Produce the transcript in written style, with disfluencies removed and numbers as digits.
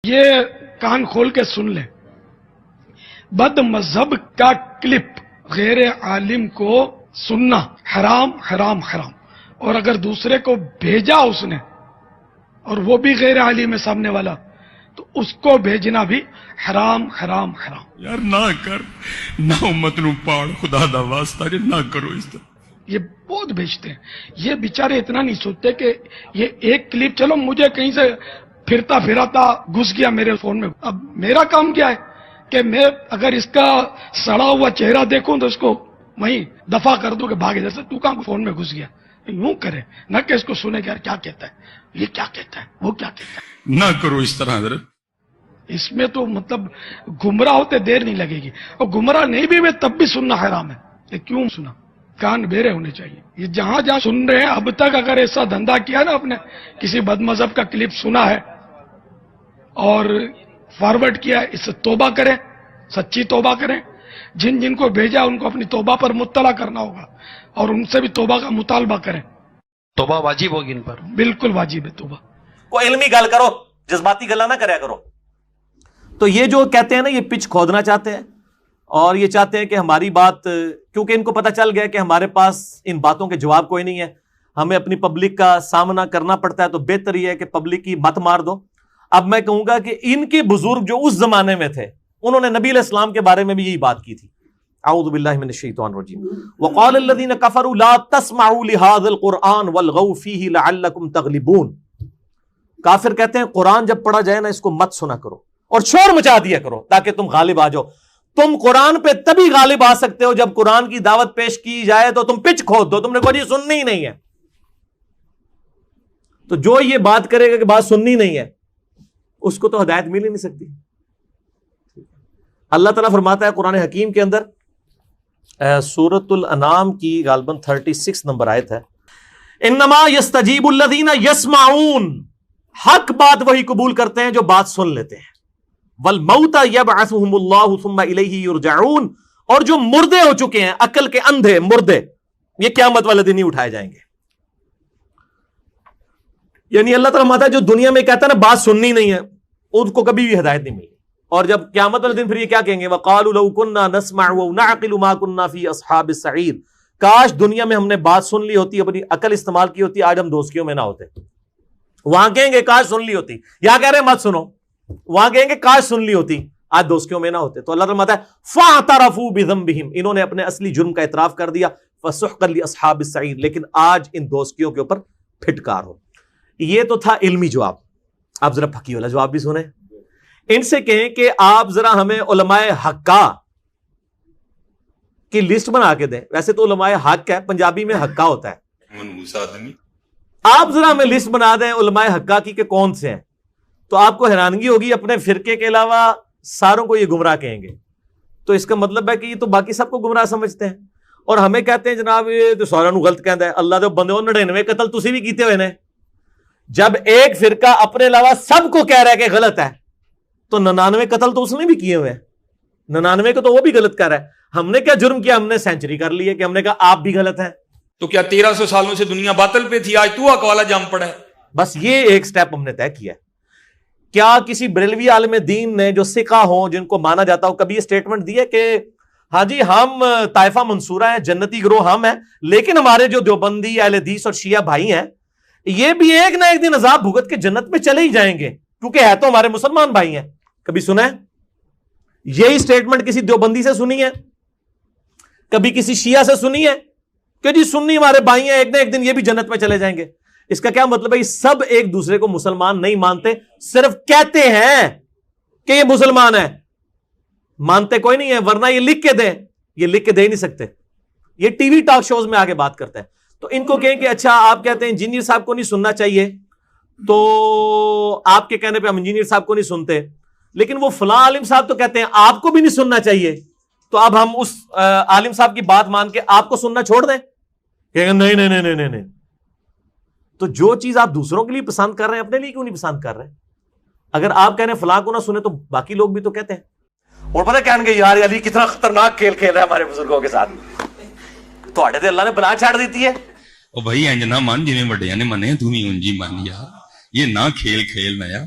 یہ کان کھول کے سن لیں، بد مذہب کا کلپ غیر عالم کو سننا حرام حرام حرام، اور اگر دوسرے کو بھیجا اس نے اور وہ بھی غیر عالم ہے سامنے والا تو اس کو بھیجنا بھی حرام حرام حرام۔ یار نہ کر، نہ امت نو پاڑ، خدا دا واسطہ جے نہ کرو اس طرح۔ یہ بہت بھیجتے ہیں، یہ بیچارے اتنا نہیں سوچتے کہ یہ ایک کلپ چلو مجھے کہیں سے پھرتا پھراتا گھس گیا میرے فون میں، اب میرا کام کیا ہے کہ میں اگر اس کا سڑا ہوا چہرہ دیکھوں تو اس کو وہیں دفع کر دوں کہ بھاگ ادھر سے، تو کہاں فون میں گھس گیا، یوں کرے نہ کہ اس کو سنے کہ یار کیا کہتا ہے، یہ کیا کہتا ہے، وہ کیا کہتا ہے۔ نہ کرو اس طرح حضرت۔ اس میں تو مطلب گمراہ ہوتے دیر نہیں لگے گی، اور گمراہ نہیں بھی میں تب بھی سننا حرام ہے۔ یہ کیوں سنا؟ کان بیرے ہونے چاہیے۔ یہ جہاں جہاں سن رہے ہیں اب تک اگر ایسا دھندا کیا نا، آپ نے کسی بد مذہب کا کلپ سنا ہے اور فارورڈ کیا ہے، اس سے توبہ کریں، سچی توبہ کریں۔ جن جن کو بھیجا ان کو اپنی توبہ پر مطلع کرنا ہوگا اور ان سے بھی توبہ کا مطالبہ کریں۔ توبہ واجب ہوگی ان پر، بالکل واجب ہے توبہ۔ کوئی علمی گل کرو، جذباتی گلا نہ کریا کرو۔ تو یہ جو کہتے ہیں نا، یہ پچ کھودنا چاہتے ہیں اور یہ چاہتے ہیں کہ ہماری بات، کیونکہ ان کو پتہ چل گیا کہ ہمارے پاس ان باتوں کے جواب کوئی نہیں ہے، ہمیں اپنی پبلک کا سامنا کرنا پڑتا ہے، تو بہتر یہ ہے کہ پبلک کی مت مار دو۔ اب میں کہوں گا کہ ان کے بزرگ جو اس زمانے میں تھے انہوں نے نبی علیہ السلام کے بارے میں بھی یہی بات کی تھی۔ اعوذ باللہ من الشیطان الرجیم۔ وقال الذین کفروا لا تسمعوا لهذا القرآن والغوا فیہ لعلکم تغلبون۔ کافر کہتے ہیں قرآن جب پڑھا جائے نا اس کو مت سنا کرو اور شور مچا دیا کرو تاکہ تم غالب آ جاؤ۔ تم قرآن پہ تبھی غالب آ سکتے ہو جب قرآن کی دعوت پیش کی جائے تو تم پچ کھود دو، تم نے کہا جی سننی ہی نہیں ہے۔ تو جو یہ بات کرے گا کہ بات سننی نہیں ہے اس کو تو ہدایت مل ہی نہیں سکتی۔ اللہ تعالیٰ فرماتا ہے قرآن حکیم کے اندر، سورۃ الانعام کی غالباً 36 نمبر آیت ہے، انما یستجیب الذین یسمعون، حق بات وہی قبول کرتے ہیں جو بات سن لیتے ہیں، والموتى یبعثهم اللہ ثم الیہ یرجعون، اور جو مردے ہو چکے ہیں، عقل کے اندھے مردے، یہ قیامت والے دن ہی اٹھائے جائیں گے۔ یعنی اللہ تعالیٰ فرماتا ہے جو دنیا میں کہتا ہے نا بات سننی نہیں ہے ان کو کبھی بھی ہدایت نہیں ملی، اور جب قیامت والے دن پھر یہ کیا کہیں گے، وقالوا لو كنا نسمع ونعقل ما كنا في اصحاب السعیر، کاش دنیا میں ہم نے بات سن لی ہوتی، اپنی عقل استعمال کی ہوتی، آج ہم دوستیوں میں نہ ہوتے۔ وہاں کہیں گے کاش سن لی ہوتی، یہاں کہہ رہے ہیں مت سنو، وہاں کہیں گے کاش سن لی ہوتی، آج دوستیوں میں نہ ہوتے۔ تو اللہ تعالیٰ فرماتا ہے فاعترفوا بذنبهم، انہوں نے اپنے اصلی جرم کا اعتراف کر دیا، فسحقا لاصحاب السعیر، لیکن آج ان دوستیوں کے اوپر پھٹکار ہو۔ یہ تو تھا علمی جواب، آپ ذرا پھکی والا جواب بھی سنیں۔ ان سے کہیں کہ آپ ذرا ہمیں علماء حقہ کی لسٹ بنا کے دیں، ویسے تو علماء حق ہے، پنجابی میں حقہ ہوتا ہے، آپ ذرا ہمیں لسٹ بنا دیں علماء حقہ کی کہ کون سے ہیں، تو آپ کو حیرانگی ہوگی، اپنے فرقے کے علاوہ ساروں کو یہ گمراہ کہیں گے۔ تو اس کا مطلب ہے کہ یہ تو باقی سب کو گمراہ سمجھتے ہیں، اور ہمیں کہتے ہیں جناب یہ تو ساروں کو غلط کہتا ہے، اللہ دے بندے 99 قتل تسی بھی کیتے ہوئے نے۔ جب ایک فرقہ اپنے علاوہ سب کو کہہ رہا ہے کہ غلط ہے تو 99 قتل تو اس نے بھی کیے ہوئے ہیں، 99 کو تو وہ بھی غلط کر رہا ہے۔ ہم نے کیا جرم کیا؟ ہم نے سینچری کر لی ہے کہ ہم نے کہا آپ بھی غلط ہیں۔ تو کیا 1300 سالوں سے دنیا باطل پہ تھی، آج تو اکوالا جام پڑا ہے؟ بس یہ ایک سٹیپ ہم نے طے کیا ہے۔ کیا کسی بریلوی عالم دین نے جو ثقہ ہوں، جن کو مانا جاتا ہو، کبھی یہ سٹیٹمنٹ دی ہے کہ ہاں جی ہم طائفہ منصورہ ہیں، جنتی گروہ ہم ہیں، لیکن ہمارے جو دیوبندی اہل حدیث اور شیعہ بھائی ہیں یہ بھی ایک نہ ایک دن عذاب بھگت کے جنت میں چلے ہی جائیں گے کیونکہ ہے تو ہمارے مسلمان بھائی ہیں؟ کبھی سنا ہے یہی سٹیٹمنٹ؟ کسی دیوبندی سے سنی ہے؟ کبھی کسی شیعہ سے سنی ہے کہ جی سنی ہمارے بھائی ہیں، ایک نہ ایک دن یہ بھی جنت میں چلے جائیں گے؟ اس کا کیا مطلب ہے؟ یہ سب ایک دوسرے کو مسلمان نہیں مانتے، صرف کہتے ہیں کہ یہ مسلمان ہے، مانتے کوئی نہیں ہے، ورنہ یہ لکھ کے دیں، یہ لکھ کے دے ہی نہیں سکتے۔ یہ ٹی وی ٹاک شوز میں آگے بات کرتا ہے۔ تو ان کو کہیں کہ اچھا آپ کہتے ہیں انجینئر صاحب کو نہیں سننا چاہیے، تو آپ کے کہنے پہ ہم انجینئر صاحب کو نہیں سنتے، لیکن وہ فلاں عالم صاحب تو کہتے ہیں آپ کو بھی نہیں سننا چاہیے، تو اب ہم اس عالم صاحب کی بات مان کے آپ کو سننا چھوڑ دیں؟ کہ نہیں نہیں نہیں نہیں نہیں۔ تو جو چیز آپ دوسروں کے لیے پسند کر رہے ہیں اپنے لیے کیوں نہیں پسند کر رہے؟ اگر آپ کہہ رہے ہیں فلاں کو نہ سنے تو باقی لوگ بھی تو کہتے ہیں۔ اور پتہ کہیں گے یار علی کتنا خطرناک کھیل کھیل رہا ہے ہمارے بزرگوں کے ساتھ، تو اللہ نے بلا چھاڑ دیتی ہے۔ او بھائی انج نہ مان جویں وڈیاں نے منے تو بھی انج ہی مان یار، یہ نہ کھیل کھیلنا یار۔